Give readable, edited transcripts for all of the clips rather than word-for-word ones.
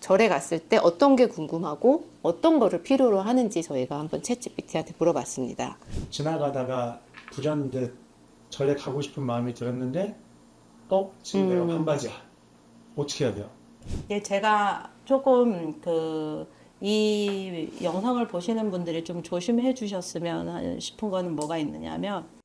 절에 갔을 때 어떤 게 궁금하고 어떤 거를 필요로 하는지 저희가 한번 챗GPT한테 물어봤습니다. 지나가다가 불현듯 절에 가고 싶은 마음이 들었는데 지금 내가 반바지야. 어떻게 해야 돼요? 예, 제가 조금 이 영상을 보시는 분들이 좀 조심해 주셨으면 싶은 거는 뭐가 있느냐면,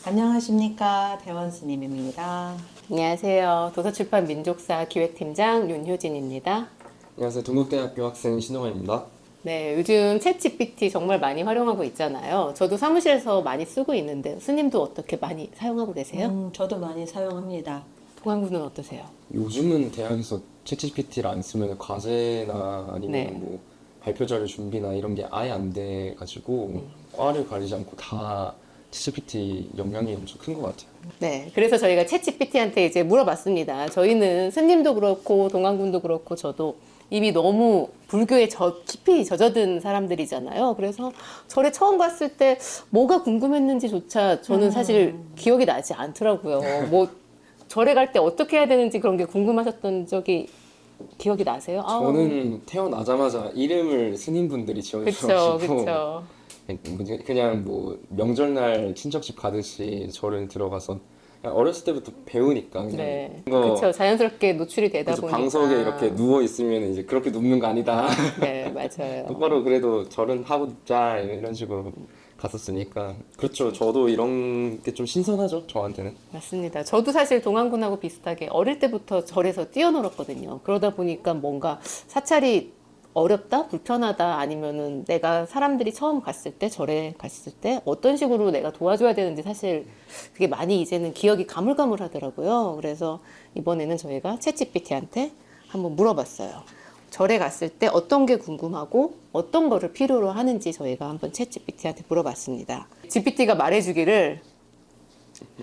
안녕하십니까, 대원 스님입니다. 안녕하세요. 도서출판 민족사 기획팀장 윤효진입니다. 안녕하세요. 동국대학교 학생 신동환입니다. 네, 요즘 챗GPT 정말 많이 활용하고 있잖아요. 저도 사무실에서 많이 쓰고 있는데 스님도 어떻게 많이 사용하고 계세요? 저도 많이 사용합니다. 동안군은 어떠세요? 요즘은 대학에서 챗GPT를 안 쓰면 과제나 아니면 네. 뭐 발표 자료 준비나 이런 게 아예 안 돼가지고 과를 가리지 않고 다 챗GPT 영향이 엄청 큰 것 같아요. 네, 그래서 저희가 챗GPT한테 이제 물어봤습니다. 저희는 스님도 그렇고 동안군도 그렇고 저도 이미 너무 불교에 깊이 젖어든 사람들이잖아요. 그래서 절에 처음 갔을 때 뭐가 궁금했는지조차 저는 사실 기억이 나지 않더라고요. 뭐 절에 갈 때 어떻게 해야 되는지 그런 게 궁금하셨던 적이 기억이 나세요? 저는 태어나자마자 이름을 스님분들이 그쵸, 지어주셔가지고 그쵸. 그냥 뭐 명절날 친척집 가듯이 절을 들어가서 그냥 어렸을 때부터 배우니까 그냥 네, 이거 그쵸. 자연스럽게 노출이 되다 그래서 보니까. 방석에 이렇게 누워 있으면 이제 그렇게 눕는 거 아니다. 네, 맞아요. 똑바로 그래도 절은 하고 자 이런 식으로 갔었으니까 그렇죠. 저도 이런 게 좀 신선하죠. 저한테는. 맞습니다. 저도 사실 동안군하고 비슷하게 어릴 때부터 절에서 뛰어놀았거든요. 그러다 보니까 뭔가 사찰이 어렵다, 불편하다, 아니면은 내가 사람들이 처음 갔을 때, 절에 갔을 때 어떤 식으로 내가 도와줘야 되는지 사실 그게 많이 이제는 기억이 가물가물하더라고요. 그래서 이번에는 저희가 챗GPT한테 한번 물어봤어요. 절에 갔을 때 어떤 게 궁금하고 어떤 거를 필요로 하는지 저희가 한번 챗GPT한테 물어봤습니다. GPT가 말해주기를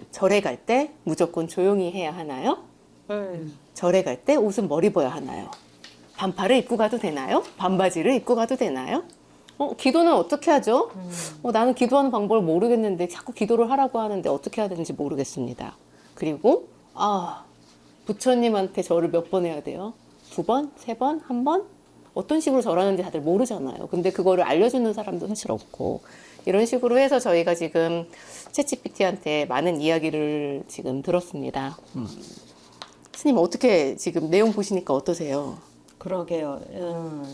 절에 갈 때 무조건 조용히 해야 하나요? 절에 갈 때 옷은 뭘 입어야 하나요? 반팔을 입고 가도 되나요? 반바지를 입고 가도 되나요? 기도는 어떻게 하죠? 나는 기도하는 방법을 모르겠는데 자꾸 기도를 하라고 하는데 어떻게 해야 되는지 모르겠습니다. 그리고 부처님한테 절을 몇 번 해야 돼요? 2번? 3번? 1번? 어떤 식으로 절하는지 다들 모르잖아요. 근데 그거를 알려주는 사람도 사실 없고 이런 식으로 해서 저희가 지금 챗GPT한테 많은 이야기를 지금 들었습니다. 스님 어떻게 지금 내용 보시니까 어떠세요? 그러게요.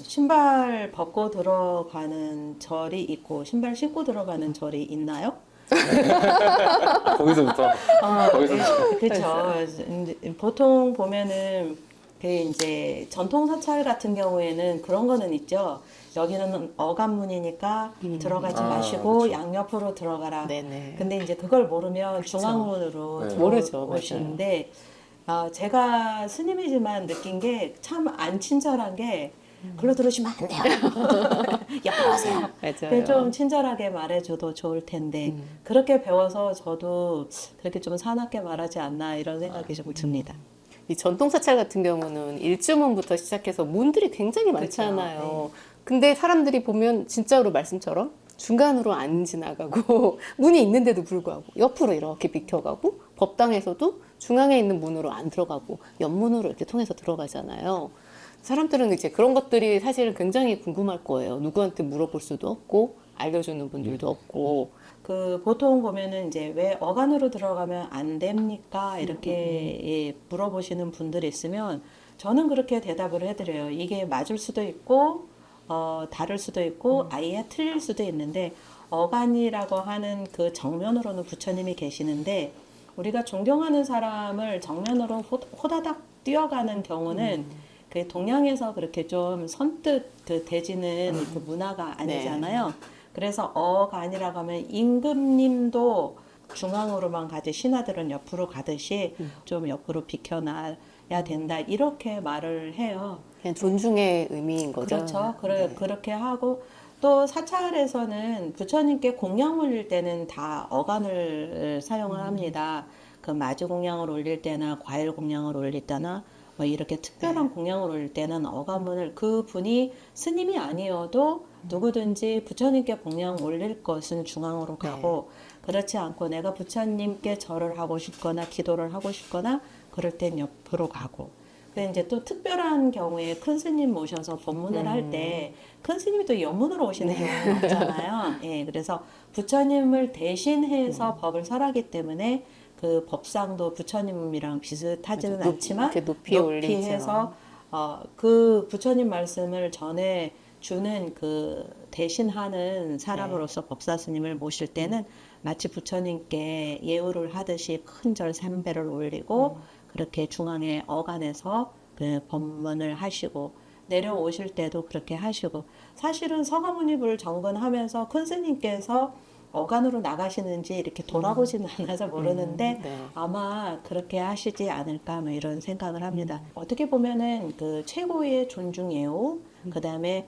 신발 벗고 들어가는 절이 있고, 신발 신고 들어가는 절이 있나요? 거기서부터 그렇죠. 보통 보면은 이제 전통 사찰 같은 경우에는 그런 거는 있죠. 여기는 어간문이니까 들어가지 마시고 그렇죠. 양옆으로 들어가라. 네네. 근데 이제 그걸 모르면 중앙문으로 네. 모르죠. 오시는데 제가 스님이지만 느낀 게 참 안 친절한 게 글로 들으시면 안 돼요. 옆으로 오세요. 맞아요. 좀 친절하게 말해줘도 좋을 텐데 그렇게 배워서 저도 그렇게 좀 사납게 말하지 않나 이런 생각이 좀 듭니다. 이 전통 사찰 같은 경우는 일주문부터 시작해서 문들이 굉장히 많잖아요. 근데 사람들이 보면 진짜로 말씀처럼 중간으로 안 지나가고 문이 있는데도 불구하고 옆으로 이렇게 비켜가고 법당에서도 중앙에 있는 문으로 안 들어가고 옆문으로 이렇게 통해서 들어가잖아요. 사람들은 이제 그런 것들이 사실은 굉장히 궁금할 거예요. 누구한테 물어볼 수도 없고 알려주는 분들도 없고. 보통 보면은 이제 왜 어간으로 들어가면 안 됩니까? 이렇게 물어보시는 분들이 있으면 저는 그렇게 대답을 해드려요. 이게 맞을 수도 있고 다를 수도 있고 아예 틀릴 수도 있는데 어간이라고 하는 그 정면으로는 부처님이 계시는데 우리가 존경하는 사람을 정면으로 호다닥 뛰어가는 경우는 그 동양에서 그렇게 좀 선뜻 대지는 그 문화가 아니잖아요. 그래서 어간이라고 하면 임금님도 중앙으로만 가지 신하들은 옆으로 가듯이 좀 옆으로 비켜놔야 된다 이렇게 말을 해요. 그냥 존중의 의미인 거죠. 그렇죠. 네. 그렇게 하고 또 사찰에서는 부처님께 공양 올릴 때는 다 어간을 사용을 합니다. 그 마주 공양을 올릴 때나 과일 공양을 올릴 때나 뭐 이렇게 특별한 공양을 올릴 때는 어간문을 그 분이 스님이 아니어도 누구든지 부처님께 공양 올릴 것은 중앙으로 가고 그렇지 않고 내가 부처님께 절을 하고 싶거나 기도를 하고 싶거나 그럴 땐 옆으로 가고 근데 이제 또 특별한 경우에 큰 스님 모셔서 법문을 할 때 큰 스님이 또 연문으로 오시는 경우는 없잖아요. 예, 그래서 부처님을 대신해서 법을 설하기 때문에 그 법상도 부처님이랑 비슷하지는 않지만 이렇게 높이 올리죠. 높이해서 그 부처님 말씀을 전해 주는 그 대신하는 사람으로서 법사 스님을 모실 때는 마치 부처님께 예우를 하듯이 큰 절 3배를 올리고 그렇게 중앙에 어간에서 그 법문을 하시고 내려오실 때도 그렇게 하시고 사실은 서가모니불 정근하면서 큰 스님께서 어간으로 나가시는지 이렇게 돌아보지는 않아서 모르는데 네. 아마 그렇게 하시지 않을까 뭐 이런 생각을 합니다. 어떻게 보면은 그 최고의 존중 예우 그다음에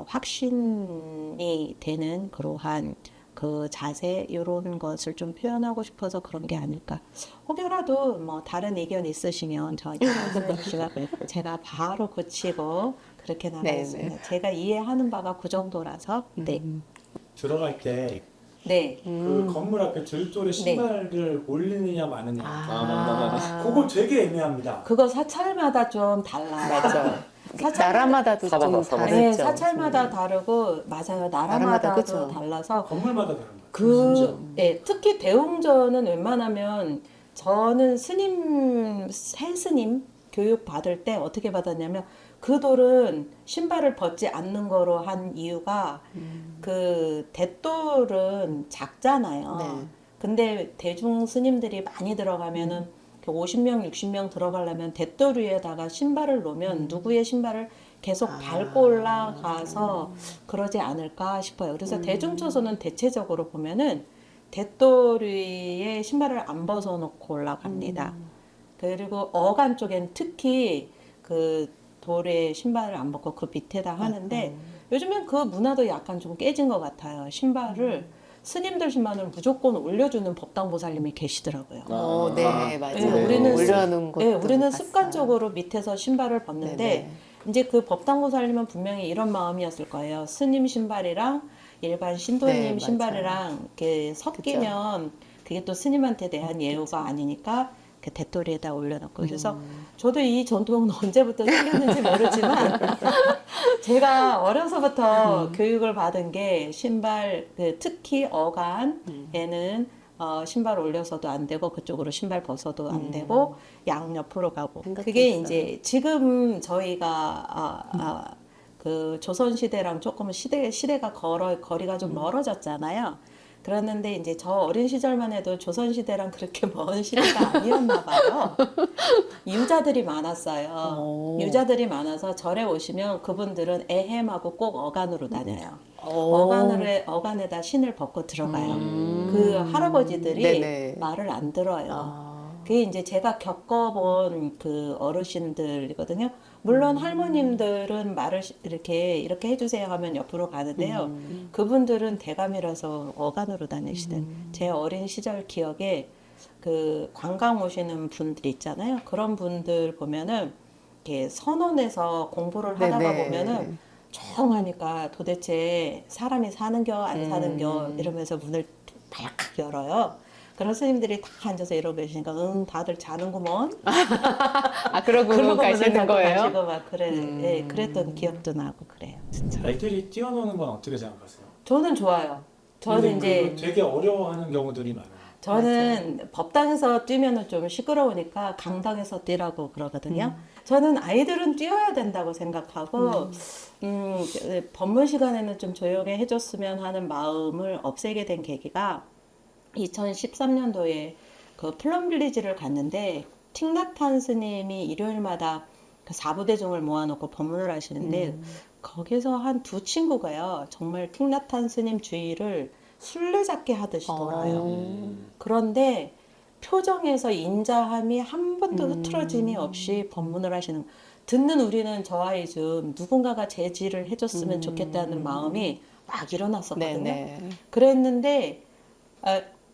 확신이 되는 그러한 그 자세 이런 것을 좀 표현하고 싶어서 그런 게 아닐까. 혹여라도 뭐 다른 의견 있으시면 저한테 말씀해 주시면 제가 바로 고치고 그렇게 나가겠습니다. 네. 제가 이해하는 바가 그 정도라서 네. 들어갈 때 네. 그 건물 앞에 들돌에 신발을 올리느냐 마느냐. 아, 그거 되게 애매합니다. 그거 사찰마다 좀 달라요. 맞죠. 사찰 나라마다도 좀 사바사. 다르죠. 네, 사찰마다 다르고 맞아요. 나라마다도 그쵸. 달라서 건물마다 다른 거예요. 그 예, 특히 대웅전은 웬만하면 저는 새 스님 교육 받을 때 어떻게 받았냐면 그 돌은 신발을 벗지 않는 거로 한 이유가 그 대돌은 작잖아요. 네. 근데 대중 스님들이 많이 들어가면은 50명, 60명 들어가려면 대돌 위에다가 신발을 놓으면 누구의 신발을 계속 밟고 올라가서 그러지 않을까 싶어요. 그래서 대중초소는 대체적으로 보면은 대돌 위에 신발을 안 벗어놓고 올라갑니다. 그리고 어간 쪽엔 특히 그 돌에 신발을 안 벗고 그 밑에다 하는데 요즘엔 그 문화도 약간 좀 깨진 것 같아요. 신발을 스님들 신발을 무조건 올려주는 법당보살님이 계시더라고요. 네, 맞아요. 네, 우리는 올려놓은 것도 네, 우리는 봤어요. 습관적으로 밑에서 신발을 벗는데 네네. 이제 그 법당보살님은 분명히 이런 마음이었을 거예요. 스님 신발이랑 일반 신도님 네, 맞아요. 신발이랑 이렇게 섞이면 그게 또 스님한테 대한 예우가 아니니까 그 대토리에다 올려놓고 그래서 저도 이 전통은 언제부터 생겼는지 모르지만 제가 어려서부터 교육을 받은 게 신발 그 특히 어간에는 신발 올려서도 안 되고 그쪽으로 신발 벗어도 안 되고 양 옆으로 가고 그게 생각했어요. 이제 지금 저희가 그 조선 시대랑 조금 시대가 거리가 좀 멀어졌잖아요. 그랬는데 이제 저 어린 시절만 해도 조선 시대랑 그렇게 먼 시대가 아니었나 봐요. 유자들이 많았어요. 유자들이 많아서 절에 오시면 그분들은 에헴하고 꼭 어간으로 다녀요. 어간에다 신을 벗고 들어가요. 그 할아버지들이 네네. 말을 안 들어요. 그게 이제 제가 겪어본 그 어르신들이거든요. 물론 할머님들은 말을 이렇게 해주세요 하면 옆으로 가는데요. 그분들은 대감이라서 어간으로 다니시던 제 어린 시절 기억에 그 관광 오시는 분들 있잖아요. 그런 분들 보면은 이렇게 선원에서 공부를 하다가 네네. 보면은 조용하니까 도대체 사람이 사는겨 안 사는겨 이러면서 문을 팍 열어요. 그런 스님들이 다 앉아서 이러고 계시니까 다들 자는구먼. 그러고 그러고 가시는 문을 닫고 거예요? 가시고 막 예, 그랬던 기억도 나고 그래요. 애들이 뛰어노는 건 어떻게 생각하세요? 저는 좋아요. 저는 근데 이제 그거 되게 어려워하는 경우들이 많아요. 저는 법당에서 뛰면은 좀 시끄러우니까 강당에서 뛰라고 그러거든요. 저는 아이들은 뛰어야 된다고 생각하고, 법문 시간에는 좀 조용히 해줬으면 하는 마음을 없애게 된 계기가 2013년도에 그 플럼빌리지를 갔는데, 틱나탄 스님이 일요일마다 그 사부대중을 모아놓고 법문을 하시는데, 거기서 한 두 친구가요, 정말 틱나탄 스님 주의를 술래잡기 하듯이 돌아요. 그런데 표정에서 인자함이 한 번도 흐트러짐이 없이 법문을 하시는 듣는 우리는 저 아이 좀 누군가가 제지를 해줬으면 좋겠다는 마음이 막 일어났었거든요. 네네. 그랬는데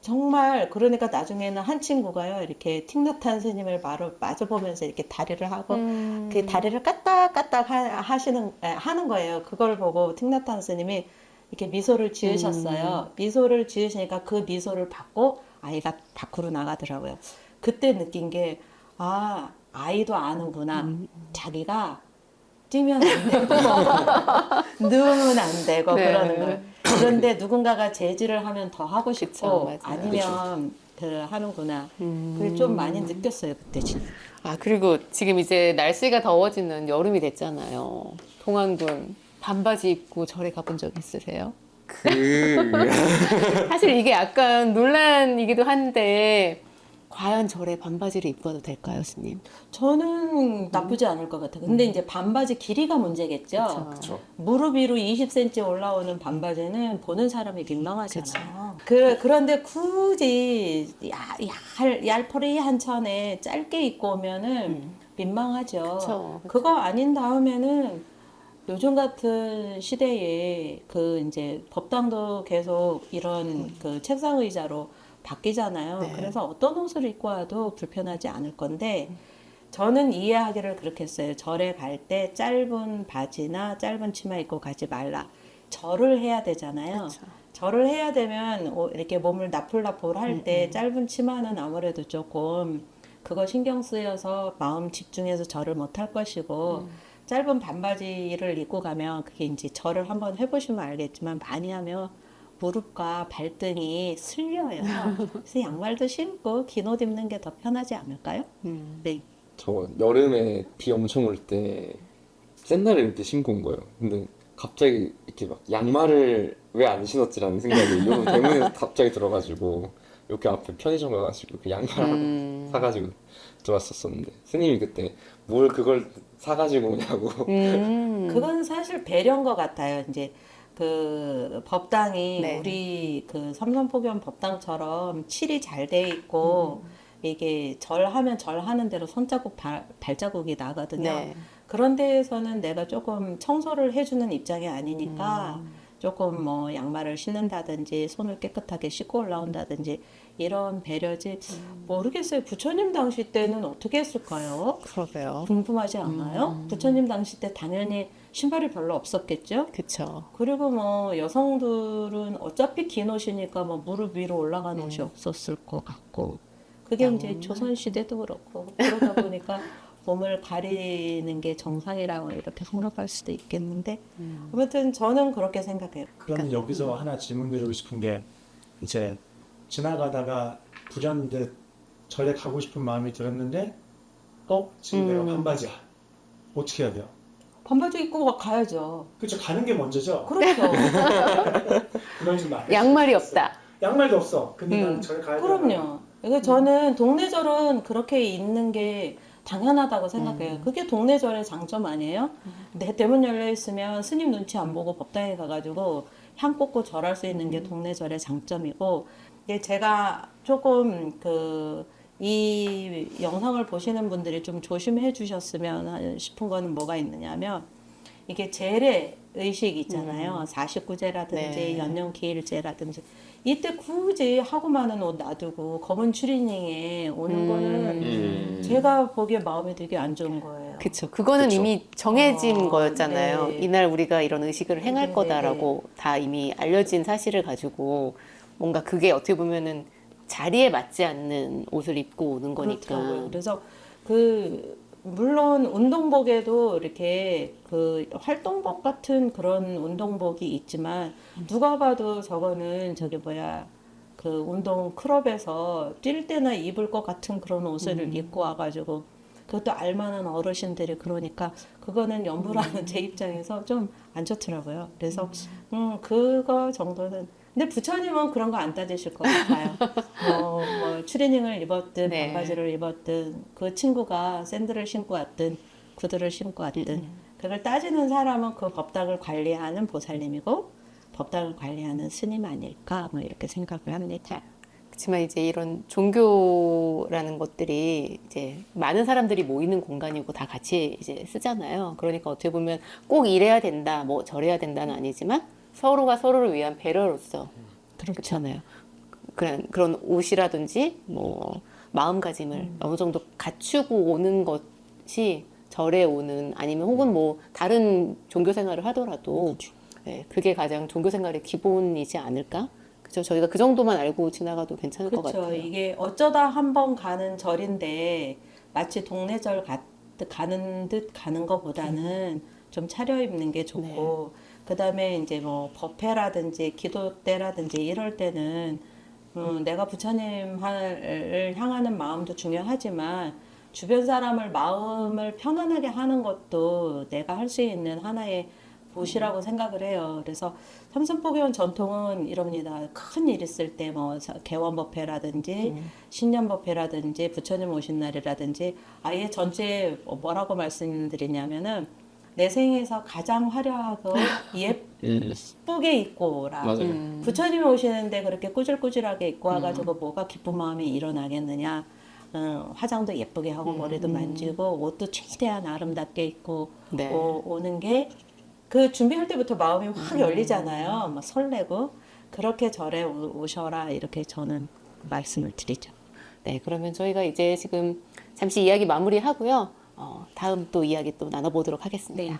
정말 그러니까 나중에는 한 친구가요 이렇게 틱나탄 스님을 마주 보면서 이렇게 다리를 하고 그 다리를 까딱까딱 하는 거예요. 그걸 보고 틱나탄 스님이 이렇게 미소를 지으셨어요. 미소를 지으시니까 그 미소를 받고 아이가 밖으로 나가더라고요. 그때 느낀 게 아이도 아는구나. 자기가 뛰면 안 되고 누우면 안 되고 네. 그러는 거예요. 그런데 누군가가 제지를 하면 더 하고 싶고 그쵸, 맞아요. 아니면 그 하는구나. 그게 좀 많이 느꼈어요 그때 진짜. 아, 그리고 지금 이제 날씨가 더워지는 여름이 됐잖아요. 동안군 반바지 입고 절에 가본 적 있으세요? 사실 이게 약간 논란이기도 한데 과연 절에 반바지를 입어도 될까요, 스님? 저는 나쁘지 않을 것 같아요. 근데 이제 반바지 길이가 문제겠죠. 그쵸. 그렇죠. 무릎 위로 20cm 올라오는 반바지는 보는 사람이 민망하잖아요. 그쵸. 그런데 굳이 얄퍼리한 천에 짧게 입고 오면은 민망하죠. 그쵸. 그거 아닌 다음에는 요즘 같은 시대에 그 이제 법당도 계속 이런 그 책상 의자로 바뀌잖아요. 네. 그래서 어떤 옷을 입고 와도 불편하지 않을 건데 저는 이해하기를 그렇게 했어요. 절에 갈 때 짧은 바지나 짧은 치마 입고 가지 말라. 절을 해야 되잖아요. 그쵸. 절을 해야 되면 이렇게 몸을 나풀나풀 할 때 짧은 치마는 아무래도 조금 그거 신경 쓰여서 마음 집중해서 절을 못 할 것이고 짧은 반바지를 입고 가면 그게 이제 절을 한번 해보시면 알겠지만 많이 하면 무릎과 발등이 슬려요. 그래서 양말도 신고 긴 옷 입는 게 더 편하지 않을까요? 네. 저 여름에 비 엄청 올 때 샌들을 이렇게 신고 온 거예요. 근데 갑자기 이렇게 막 양말을 왜 안 신었지라는 생각이 요 대문에서 갑자기 들어가지고 여기 앞에 편의점 가가지고 그 양말 사가지고 들어왔었었는데 스님이 그때 뭘 그걸 사가지고 오냐고. 그건 사실 배려인 것 같아요. 이제 그 법당이 네. 우리 그 삼선포교원 법당처럼 칠이 잘 돼 있고 이게 절하면 절하는 대로 손자국 발자국이 나거든요. 네. 그런 데에서는 내가 조금 청소를 해주는 입장이 아니니까 조금 뭐 양말을 신는다든지 손을 깨끗하게 씻고 올라온다든지 이런 배려지 모르겠어요. 부처님 당시 때는 어떻게 했을까요? 그러게요. 궁금하지 않아요? 부처님 당시 때 당연히 신발이 별로 없었겠죠? 그쵸. 그리고 뭐 여성들은 어차피 긴 옷이니까 뭐 무릎 위로 올라간 옷이 없었을 것 같고 그게 이제 조선 시대도 그렇고 그러다 보니까 몸을 가리는 게 정상이라고 이렇게 생각할 수도 있겠는데 아무튼 저는 그렇게 생각해요. 그러면 여기서 하나 질문드리고 싶은 게 이제 지나가다가 불현듯 절에 가고 싶은 마음이 들었는데 지금 내가 반바지야. 어떻게 해야 돼요? 반바지 입고 가야죠. 그렇죠. 가는 게 먼저죠. 그렇죠. 그런 좀 많이 양말이 있어요. 없다. 양말도 없어. 근데 나는 절에 가야 되나? 그럼요. 그래서 저는 동네절은 그렇게 있는 게 당연하다고 생각해요. 그게 동네절의 장점 아니에요? 내 대문 열려 있으면 스님 눈치 안 보고 법당에 가가지고 향 꽂고 절할 수 있는 게 동네절의 장점이고, 이게 제가 조금 이 영상을 보시는 분들이 좀 조심해 주셨으면 싶은 거는 뭐가 있느냐면, 이게 제례 의식 있잖아요. 49제라든지 네. 연령기일제라든지 이때 굳이 하고 많은 옷 놔두고 검은 추리닝에 오는 거는 제가 보기에 마음이 되게 안 좋은 거예요. 그쵸. 그거는 그쵸. 이미 정해진 거였잖아요. 네. 이날 우리가 이런 의식을 행할 네, 거다라고 다 이미 알려진 사실을 가지고 뭔가 그게 어떻게 보면은 자리에 맞지 않는 옷을 입고 오는 거니까. 그렇더라고요. 그래서 물론 운동복에도 이렇게 활동복 같은 그런 운동복이 있지만 누가 봐도 저거는 운동 클럽에서 뛸 때나 입을 것 같은 그런 옷을 입고 와가지고 그것도 알만한 어르신들이 그러니까 그거는 연부라는 제 입장에서 좀 안 좋더라고요. 그래서 그거 정도는 근데 부처님은 그런 거 안 따지실 것 같아요. 뭐 추리닝을 입었든 네. 반바지를 입었든 그 친구가 샌들을 신고 왔든 구두를 신고 왔든 그걸 따지는 사람은 그 법당을 관리하는 보살님이고 법당을 관리하는 스님 아닐까 뭐 이렇게 생각을 합니다. 그렇지만 이제 이런 종교라는 것들이 이제 많은 사람들이 모이는 공간이고 다 같이 이제 쓰잖아요. 그러니까 어떻게 보면 꼭 이래야 된다, 뭐 저래야 된다는 아니지만 서로가 서로를 위한 배려로서 그렇잖아요. 그런 옷이라든지 뭐 마음가짐을 어느 정도 갖추고 오는 것이 절에 오는 아니면 혹은 뭐 다른 종교 생활을 하더라도 네, 그게 가장 종교 생활의 기본이지 않을까? 그죠? 저희가 그 정도만 알고 지나가도 괜찮을 것 그렇죠. 같아요. 이게 어쩌다 한 번 가는 절인데 마치 동네절 가는 듯 가는 것보다는 좀 차려입는 게 좋고 그다음에 이제 뭐 법회라든지 기도 때라든지 이럴 때는 내가 부처님을 향하는 마음도 중요하지만 주변 사람을 마음을 편안하게 하는 것도 내가 할 수 있는 하나의 보시라고 생각을 해요. 그래서 삼선법위원 전통은 이럽니다. 큰 일 있을 때 뭐 개원법회라든지 신년법회라든지 부처님 오신 날이라든지 아예 전체 뭐라고 말씀드리냐면은 내 생에서 가장 화려하고 예쁘게 입고 오라. 맞아요. 부처님이 오시는데 그렇게 꾸질꾸질하게 입고 와가지고 뭐가 기쁜 마음이 일어나겠느냐. 화장도 예쁘게 하고 머리도 만지고 옷도 최대한 아름답게 입고 네. 오는 게 그 준비할 때부터 마음이 확 열리잖아요. 막 설레고 그렇게 절에 오셔라 이렇게 저는 말씀을 드리죠. 네, 그러면 저희가 이제 지금 잠시 이야기 마무리하고요. 다음 또 이야기 또 나눠보도록 하겠습니다. 네.